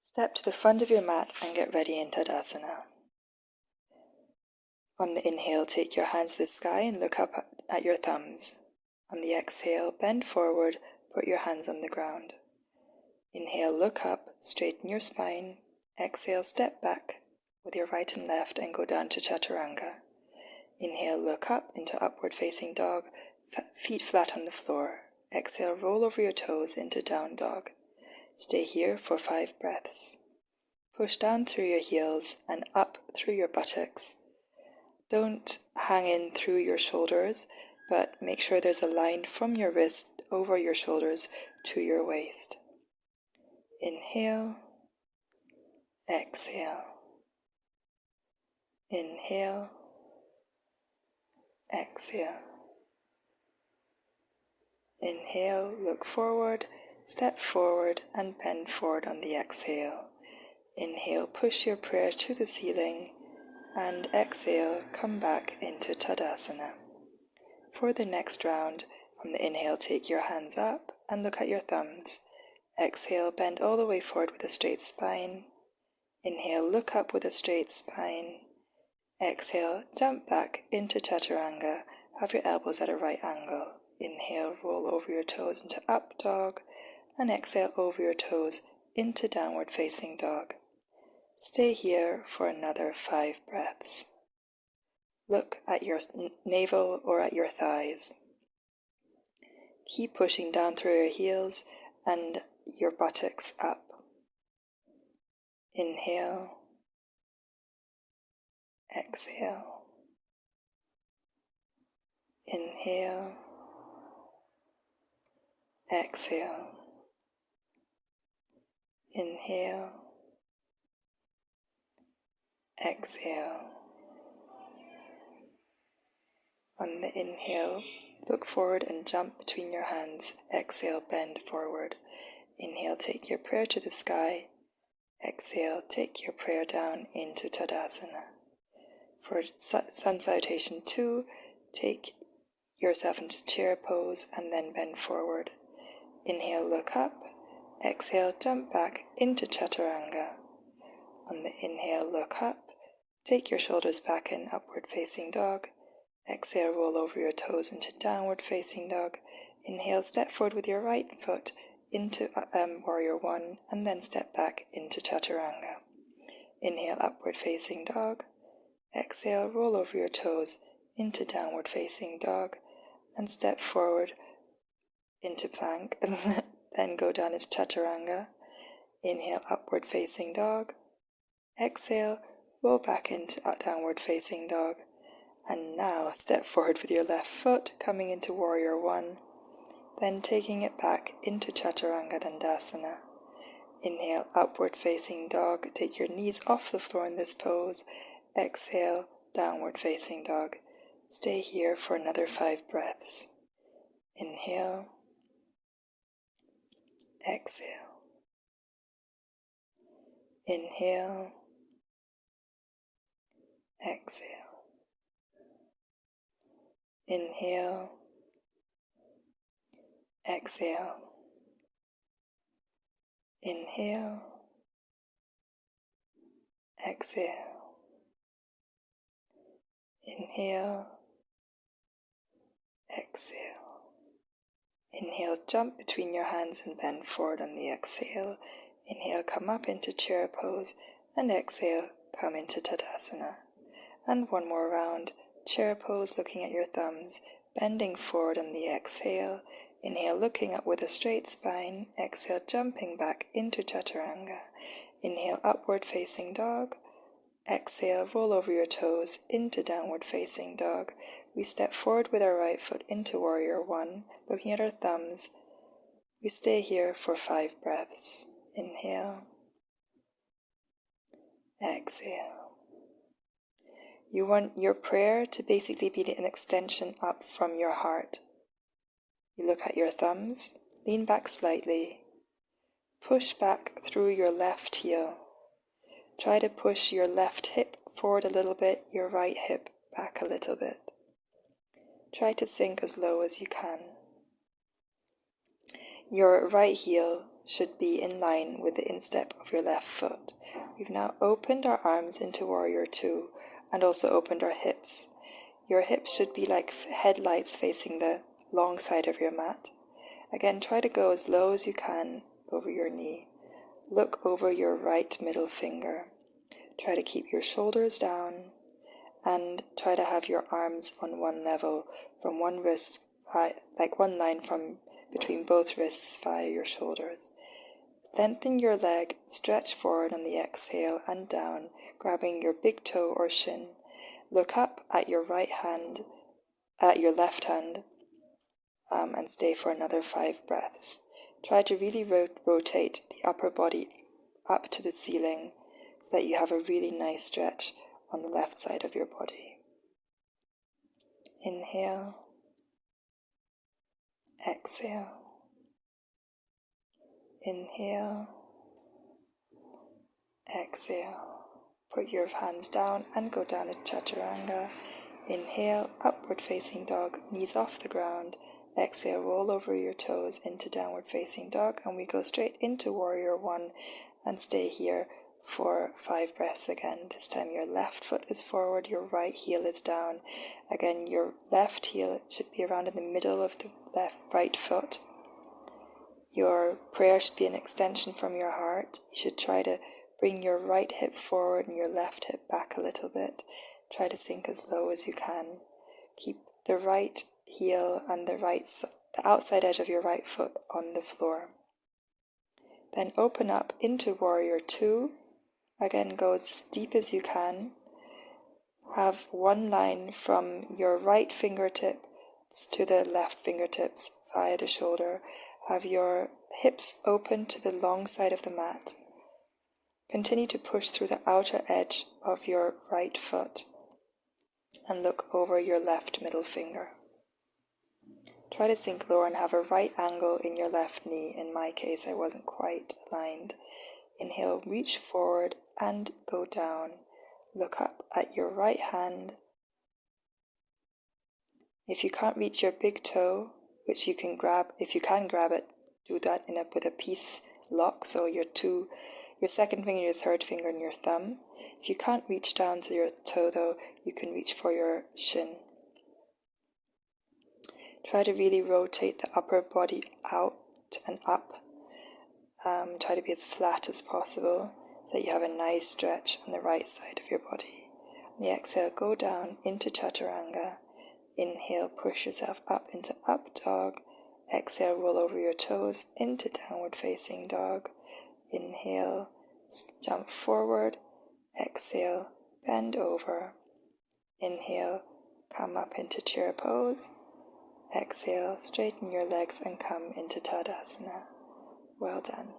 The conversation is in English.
Step to the front of your mat and get ready in Tadasana. On the inhale, take your hands to the sky and look up at your thumbs. On the exhale, bend forward, put your hands on the ground. Inhale, look up, straighten your spine. Exhale, step back with your right and left and go down to Chaturanga. Inhale, look up into upward facing dog, feet flat on the floor. Exhale, roll over your toes into down dog. Stay here for 5 breaths. Push down through your heels and up through your buttocks. Don't hang in through your shoulders, but make sure there's a line from your wrist over your shoulders to your waist. Inhale, exhale. Inhale, exhale. Inhale, look forward, step forward and bend forward on the exhale. Inhale, push your prayer to the ceiling, and exhale, come back into Tadasana. For the next round, on the inhale, take your hands up and look at your thumbs. Exhale, bend all the way forward with a straight spine. Inhale, look up with a straight spine. Exhale, jump back into Chaturanga. Have your elbows at a right angle. Inhale, roll over your toes into up dog, and exhale over your toes into downward facing dog. Stay here for another 5 breaths. Look at your navel or at your thighs. Keep pushing down through your heels and your buttocks up. Inhale, exhale. Inhale, exhale. Inhale, exhale. On the inhale, look forward and jump between your hands. Exhale, bend forward. Inhale, take your prayer to the sky. Exhale, take your prayer down into Tadasana. For Sun Salutation 2, take yourself into chair pose and then bend forward. Inhale, look up. Exhale, jump back into Chaturanga. On the inhale, look up. Take your shoulders back in upward facing dog. Exhale, roll over your toes into downward facing dog. Inhale, step forward with your right foot into Warrior 1 and then step back into Chaturanga. Inhale, upward facing dog. Exhale, roll over your toes into downward facing dog and step forward into plank and then go down into Chaturanga. Inhale, upward facing dog. Exhale, roll back into downward facing dog. And now step forward with your left foot, coming into Warrior 1, then taking it back into Chaturanga Dandasana. Inhale, upward facing dog. Take your knees off the floor in this pose. Exhale, downward facing dog. Stay here for another 5 breaths. Inhale, exhale. Inhale, exhale. Inhale, exhale. Inhale, exhale. Inhale, exhale. Inhale, jump between your hands and bend forward on the exhale. Inhale, come up into chair pose, and exhale, come into Tadasana. And one more round. Chair pose, looking at your thumbs, bending forward on the exhale. Inhale, looking up with a straight spine. Exhale, jumping back into Chaturanga. Inhale, upward facing dog. Exhale, roll over your toes into downward facing dog. We step forward with our right foot into Warrior 1, looking at our thumbs. We stay here for 5 breaths. Inhale, exhale. You want your prayer to basically be an extension up from your heart. You look at your thumbs, lean back slightly, push back through your left heel. Try to push your left hip forward a little bit, your right hip back a little bit. Try to sink as low as you can. Your right heel should be in line with the instep of your left foot. We've now opened our arms into Warrior Two and also opened our hips. Your hips should be like headlights facing the long side of your mat. Again, try to go as low as you can over your knee. Look over your right middle finger. Try to keep your shoulders down and try to have your arms on one level from one wrist, like one line from between both wrists via your shoulders. Lengthen your leg, stretch forward on the exhale and down, grabbing your big toe or shin. Look up at your left hand, and stay for another 5 breaths. Try to really rotate the upper body up to the ceiling so that you have a really nice stretch on the left side of your body. Inhale, exhale, inhale, exhale. Put your hands down and go down to Chaturanga. Inhale, upward facing dog, knees off the ground. Exhale, roll over your toes into downward facing dog, and we go straight into Warrior One and stay here for 5 breaths again. This time your left foot is forward, your right heel is down. Again, your left heel should be around in the middle of the right foot. Your prayer should be an extension from your heart. You should try to bring your right hip forward and your left hip back a little bit. Try to sink as low as you can. Keep the right heel and the outside edge of your right foot on the floor. Then open up into Warrior Two. Again, go as deep as you can. Have one line from your right fingertips to the left fingertips via the shoulder. Have your hips open to the long side of the mat. Continue to push through the outer edge of your right foot and look over your left middle finger. Try to sink lower and have a right angle in your left knee. In my case, I wasn't quite aligned. Inhale, reach forward and go down. Look up at your right hand. If you can't reach your big toe, which you can grab, if you can grab it, do that with a peace lock, so your second finger, your third finger, and your thumb. If you can't reach down to your toe though, you can reach for your shin. Try to really rotate the upper body out and up. Try to be as flat as possible so that you have a nice stretch on the right side of your body. On the exhale, go down into Chaturanga. Inhale, push yourself up into Up Dog. Exhale, roll over your toes into Downward Facing Dog. Inhale, jump forward. Exhale, bend over. Inhale, come up into Chair Pose. Exhale, straighten your legs and come into Tadasana. Well done.